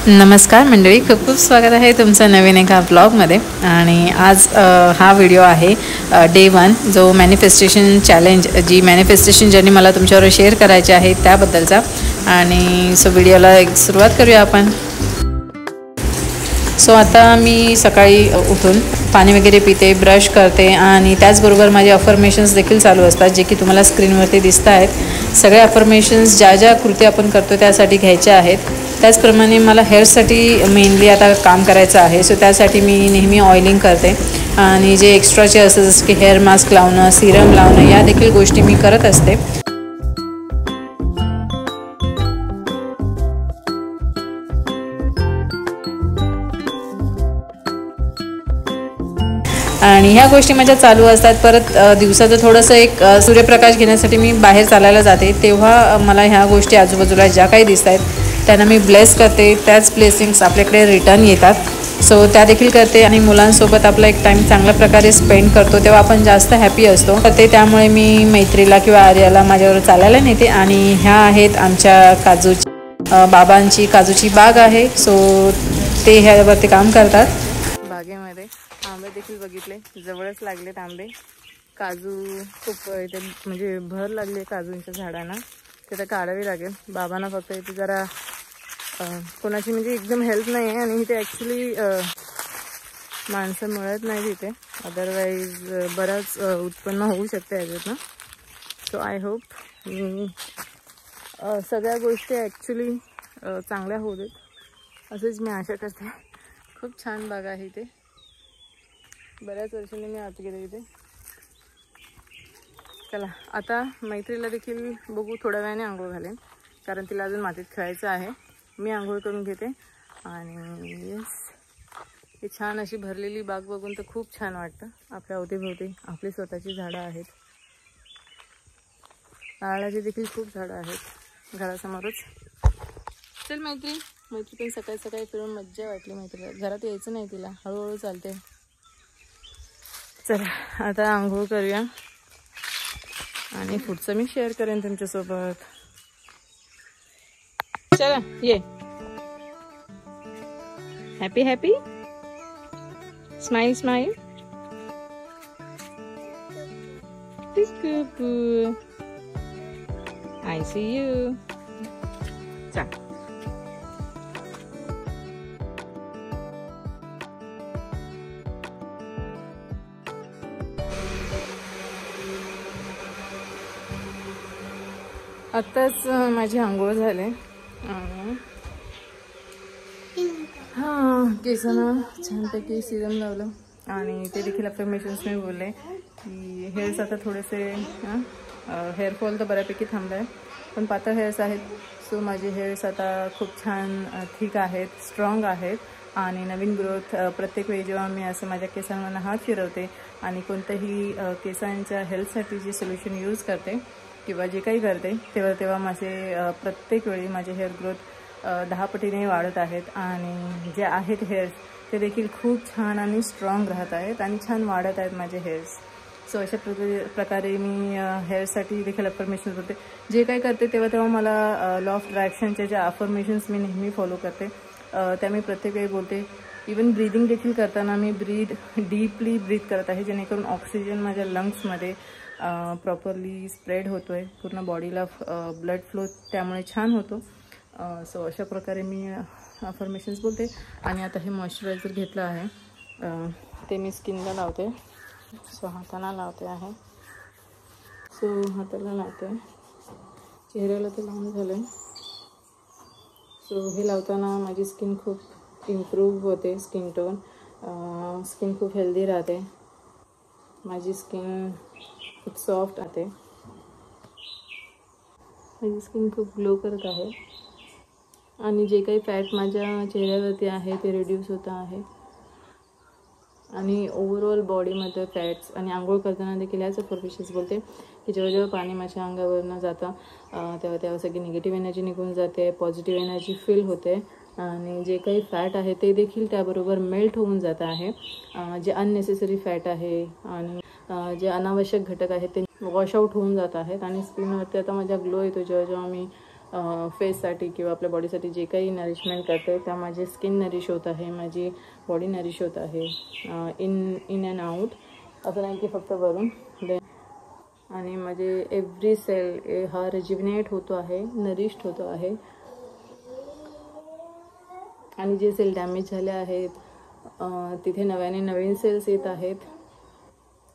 नमस्कार मंडळी, खूप खूप स्वागत आहे तुमचं नवीन एका ब्लॉगमध्ये. आणि आज हा व्हिडिओ आहे डे 1 जो मॅनिफेस्टेशन चॅलेंज, जी मॅनिफेस्टेशन जर्नी मला तुमच्यावर शेअर करायची आहे त्याबद्दलचा. आणि व्हिडिओला एक सुरुवात करूया आपण. आता मी सकाळी उठून पाणी वगैरे पिते, ब्रश करते आणि त्याचबरोबर माझे अफर्मेशन्स देखील चालू असतात, जे की तुम्हाला स्क्रीनवरती दिसत आहेत. सगळे अफर्मेशन्स ज्या ज्या कृती आपण करतो त्यासाठी घ्यायचे आहेत. त्याचप्रमाणे मला हेअरसाठी मेनली आता काम करायचं आहे. त्यासाठी मी नेहमी ऑइलिंग करते आणि जे एक्स्ट्राचे असतं जसं की हेअर मास्क लावणं, सिरम लावणं, या देखील गोष्टी मी करत असते. आणि ह्या गोष्टी माझ्या चालू असतात. परत दिवसाचं थोडंसं एक सूर्यप्रकाश घेण्यासाठी मी बाहेर चालायला जाते, तेव्हा मला ह्या गोष्टी आजूबाजूला ज्या काही दिसत आहेत त्यांना मी ब्लेस करते. त्याच ब्लेसिंग्स आपल्याकडे रिटर्न येतात. त्या देखील करते. आणि मुलांसोबत आपला एक टाईम चांगल्या प्रकारे स्पेंड करतो तेव्हा आपण जास्त हॅपी असतो. त्यामुळे मी मैत्रीला किंवा आर्याला माझ्यावर चालायला नेते. आणि ह्या आहेत आमच्या काजूची, बाबांची काजूची बाग आहे. ते ह्यावरती काम करतात. बागेमध्ये आंबे देखील बघितले, जवळच लागलेत आंबे. काजू खूप इथे म्हणजे भर लागली आहे काजूंच्या झाडांना. ते काढावी लागेल. बाबांना फक्त इथे जरा कोणाची म्हणजे एकदम हेल्प नाही आहे आणि इथे ॲक्च्युली माणसं मिळत नाही तिथे. अदरवाईज बरंच उत्पन्न होऊ शकते याच्यातनं. आय होप सगळ्या गोष्टी ॲक्च्युली चांगल्या होऊ देत असंच मी आशा करते. खूप छान बाग आहे इथे. बऱ्याच वर्षांनी मी आत गेले इथे. चला आता मैत्रीला देखील बघू, थोड्या वेळाने आंघोळ घालेन कारण तिला अजून मातीत खेळायचं आहे. मी आंघोळ करून घेते. आणि येस, ही छान अशी भरलेली बाग बघून तर खूप छान वाटतं. आपल्या अवतीभोवती आपली स्वतःची झाडं आहेत. नारळाची देखील खूप झाडं आहेत घरासमोरच. चल मैत्री पण सकाळी सकाळी फिरून मज्जा वाटली. मैत्रीला घरात यायचं नाही, तिला हळूहळू चालते. चला आता आंघोळ करूया आणि पुढचं मी शेअर करेन तुमच्यासोबत. चला ये. Happy happy smile smile. I see you. चल आत्ताच माझी आंघोळ झाले. केसांना छानपैकी सिरम लावलं आणि ते देखील अफर्मेशन्स मी बोलले की हेअर्स आता थोडेसे हेअरफॉल तर बऱ्यापैकी थांबलं आहे, पण पातळ हेअर्स आहेत. माझे हेअर्स आता खूप छान थिक आहेत, स्ट्रॉंग आहेत. आणि नवीन ग्रोथ प्रत्येक वेळी जेव्हा मी असं माझ्या केसांना हात फिरवते आणि कोणत्याही केसांच्या हेल्थसाठी जे सोल्युशन यूज करते किंवा जे काही करते तेव्हा माझे प्रत्येक वेळी माझे हेअर ग्रोथ 10 पटीने वाढत आहेत. आणि जे आहेत हेअर्स ते देखील खूप छान आणि स्ट्रॉंग राहत आहेत आणि छान वाढत आहेत माझे हेअर्स. अशा प्रकारे मी हेअर्ससाठी देखील अफर्मेशन करते. जे काही करते तेव्हा मला लॉ ऑफ अट्रॅक्शनच्या ज्या अफर्मेशन्स मी नेहमी फॉलो करते त्या मी प्रत्येक वेळी बोलते. इवन ब्रीदिंग देखील करताना मी डीपली ब्रीथ करत आहे, जेणेकरून ऑक्सिजन माझ्या लंग्समध्ये प्रॉपरली स्प्रेड होतो आहे. पूर्ण बॉडीला ब्लड फ्लो त्यामुळे छान होतो. अशा प्रकारे मी अफर्मेशन्स बोलते. आणि आता हे मॉइश्चरायझर घेतलं आहे, ते मी स्किनला लावते. हाताला लावते आहे. हाताला लावते, चेहऱ्याला ते लावून झालं. हे लावताना माझी स्किन खूप इम्प्रूव्ह होते. स्किन टोन, स्किन खूप हेल्दी राहते. माझी स्किन खूप सॉफ्ट राहते. माझी स्किन खूप ग्लो करत आहे. आणि जे काही फॅट माझ्या चेहऱ्यावरती आहे ते रिड्यूस होत आहे. आणि ओव्हरऑल बॉडीमध्ये फॅट्स. आणि आंघोळ करताना देखील ह्याच अफर्मेशन्स बोलते की जेव्हा पाणी माझ्या अंगावरनं जातं तेव्हा सगळी निगेटिव्ह एनर्जी निघून जाते, पॉझिटिव्ह एनर्जी फील होते. आणि जे काही फॅट आहे ते देखील त्याबरोबर मेल्ट होऊन जात आहे. जे अननेसेसरी फॅट आहे आणि जे अनावश्यक घटक आहेत ते वॉश आउट होऊन जात आहेत. आणि स्किनवरती आता माझ्या ग्लो येतो जेव्हा मी फेससाठी किंवा आपल्या बॉडीसाठी जे काही नरिशमेंट करते त्या माझी स्किन नरिश होत आहे, माझी बॉडी नरिश होत आहे, इन अँड आउट, असं नाही की फक्त वरून. आणि माझे एव्हरी सेल हा रिज्युविनेट होतो आहे, नरिश्ड होतो आहे. आणि जे सेल डॅमेज झाले आहेत तिथे नव्याने नवीन सेल्स येत आहेत.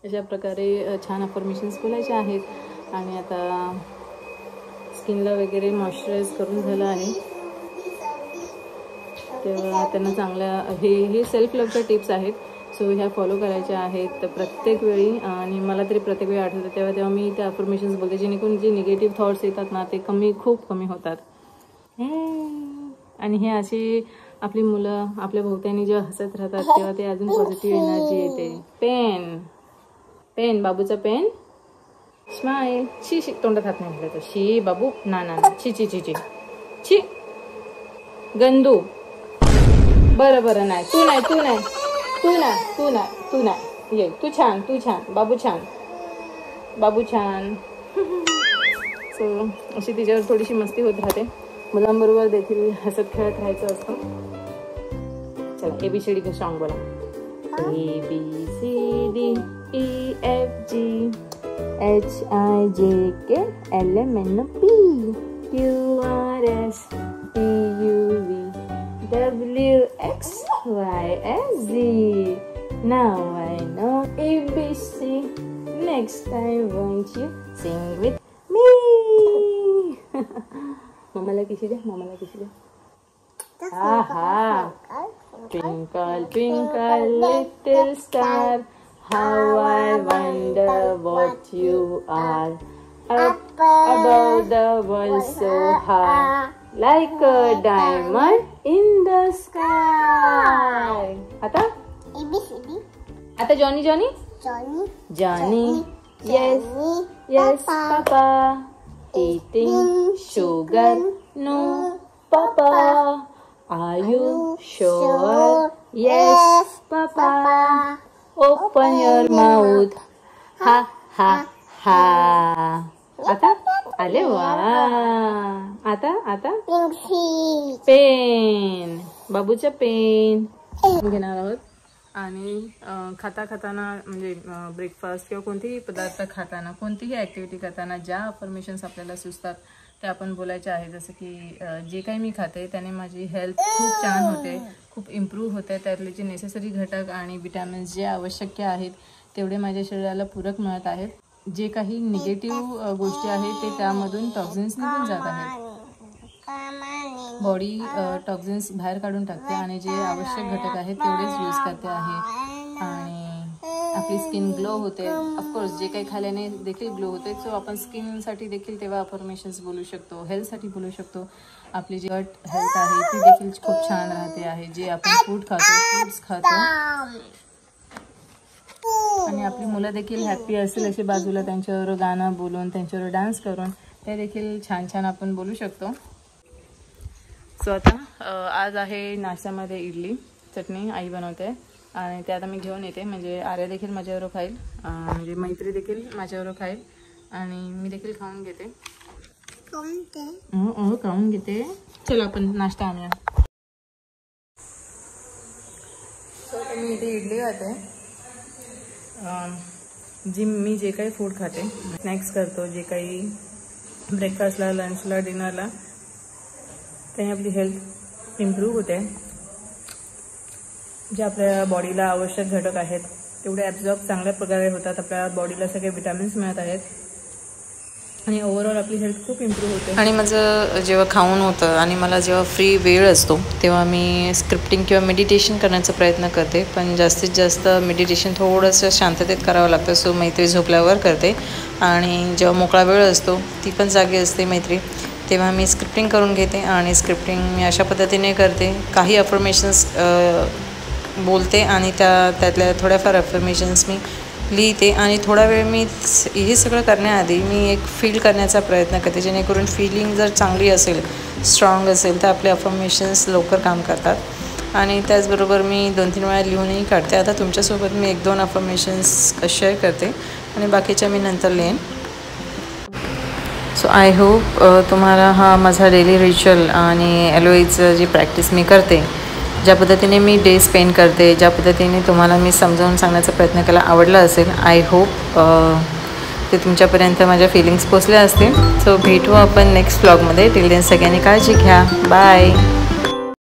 अशा प्रकारे छान अफर्मेशन्स बोलायचे आहेत. आणि आता स्किनला वगैरे मॉइश्चराईज करून झालं आहे, तेव्हा त्यांना चांगल्या हे सेल्फ लवच्या टिप्स आहेत. सो ह्या फॉलो करायच्या आहेत तर प्रत्येक वेळी. आणि मला तरी प्रत्येक वेळी आठवतं तेव्हा मी त्या अफर्मेशन्स बोलते, जेणेकरून जे निगेटिव्ह थॉट्स येतात ना ते खूप कमी होतात. आणि हे अशी आपली मुलं आपल्या भोवत्याने जेव्हा हसत राहतात तेव्हा ते अजून पॉझिटिव्ह एनर्जी येते. पेन बाबूचा पेन, स्माईल. शी तोंडात हात नाही घालायचं. शी बाबू, ना ची ची ची ची ची, गंदू. बरं नाही, तू नाही ये, तू छान, बाबू छान. सो अशी तिच्यावर थोडीशी मस्ती होत राहते. मुलांबरोबर देखील हसत खेळत राहायचं असतं. चला ABCD सॉन्ग बोला. ABCD EFG HIJK LMNOP QRS TUV WXYZ. Now I know ABC. Next time won't you sing with me? मामाला किशी द्या. आहा. Twinkle twinkle little star, how I wonder what you are. Up above the world so high, like a diamond in the sky. आता Johnny. Yes papa. Eating sugar, no papa. Are you sure? Yes papa. Open your mouth. Ha. आता आले वा. आता pen, बाबूचा pen घेणार आहोत. आणि खाताना म्हणजे ब्रेकफास्ट किंवा कोणतेही पदार्थ खाताना, कोणतीही ॲक्टिव्हिटी करताना ज्या अफर्मेशन्स आपल्याला सुचतात त्या आपण बोलायच्या आहे. जसं की जे काही मी खाते त्याने माझी हेल्थ खूप छान होते, खूप इम्प्रूव्ह होते. त्यातले जे नेसेसरी घटक आणि विटॅमिन्स जे आवश्यक आहेत तेवढे माझ्या शरीराला पूरक मिळत आहेत. जे काही निगेटिव्ह गोष्टी आहेत ते त्यामधून टॉक्झिन्स निघून जात आहेत. बॉडी टॉक्झिन्स बाहेर काढून टाकते आणि जे आवश्यक घटक आहेत तेवढेच यूज करते आहे. आणि आपली स्किन ग्लो होते. ऑफकोर्स जे काही खाल्याने देखील ग्लो होते. सो आपण स्किनसाठी देखील तेव्हा अफर्मेशन्स बोलू शकतो, हेल्थसाठी बोलू शकतो. आपली जी गट हेल्थ आहे ती देखील खूप छान राहते आहे. जे आपण फ्रूट्स खातो आणि आपली मुलं देखील हॅप्पी असेल असे बाजूला त्यांच्यावर गाणं बोलून, त्यांच्यावर डान्स करून ते देखील छान आपण बोलू शकतो. सो आता आज आहे नाश्त्यामध्ये इडली चटणी आई बनवते आणि ते आता मी घेऊन येते. म्हणजे आर्या देखील माझ्याबरोबर खाईल, म्हणजे मैत्री देखील माझ्याबरोबर खाईल आणि मी देखील खाऊन घेते. खाऊन घेते. चला आपण नाश्ता आणूया. सो मी इथे इडली खाते. मी जे काही फूड खाते, स्नॅक्स करतो, जे काही ब्रेकफास्टला, लंचला, डिनरला, त्याने आपली हेल्थ इम्प्रूव्ह होते. जे आपल्या बॉडीला आवश्यक घटक आहेत तेवढे ॲब्झॉर्ब चांगल्या प्रकारे होतात. आपल्या बॉडीला सगळे विटॅमिन्स मिळत आहेत आणि ओव्हरऑल आपली हेल्थ खूप इम्प्रूव्ह होते. आणि माझं जेव्हा खाऊन होतं आणि मला जेव्हा फ्री वेळ असतो तेव्हा मी स्क्रिप्टिंग किंवा मेडिटेशन करण्याचा प्रयत्न करते. पण जास्तीत जास्त मेडिटेशन थोडंसं शांततेत करावं लागतं. सो मैत्री झोपल्यावर करते आणि जेव्हा मोकळा वेळ असतो, ती पण जागी असते मैत्री, तेव्हा मी स्क्रिप्टिंग करून घेते. आणि स्क्रिप्टिंग मी अशा पद्धतीने करते, काही अफर्मेशन्स बोलते आणि त्यातल्या थोड्याफार अफर्मेशन्स मी लिहिते. आणि थोडा वेळ मी हे सगळं करण्याआधी मी एक फील करण्याचा प्रयत्न करते, जेणेकरून फीलिंग जर चांगली असेल, स्ट्रॉंग असेल तर आपले अफर्मेशन्स लवकर काम करतात. आणि त्याचबरोबर मी 2-3 वेळा लिहूनही काढते. आता तुमच्यासोबत मी 1-2 अफर्मेशन्स शेअर करते आणि बाकीच्या मी नंतर लिहीन. सो आय होप तुम्हाला हा माझा डेली रिच्युअल आणि एलोईचं जी प्रॅक्टिस मी करते, ज्या पद्धतीने मी डे स्पेंड करते, ज्या पद्धतीने तुम्हाला मी समजावून सांगण्याचा प्रयत्न केला आवडला असेल. आय होप ते तुमच्यापर्यंत माझ्या फिलिंग्स पोचल्या असतील. सो भेटू आपण नेक्स्ट व्लॉगमध्ये. टिल देन सगळ्यांनी काळजी घ्या. बाय.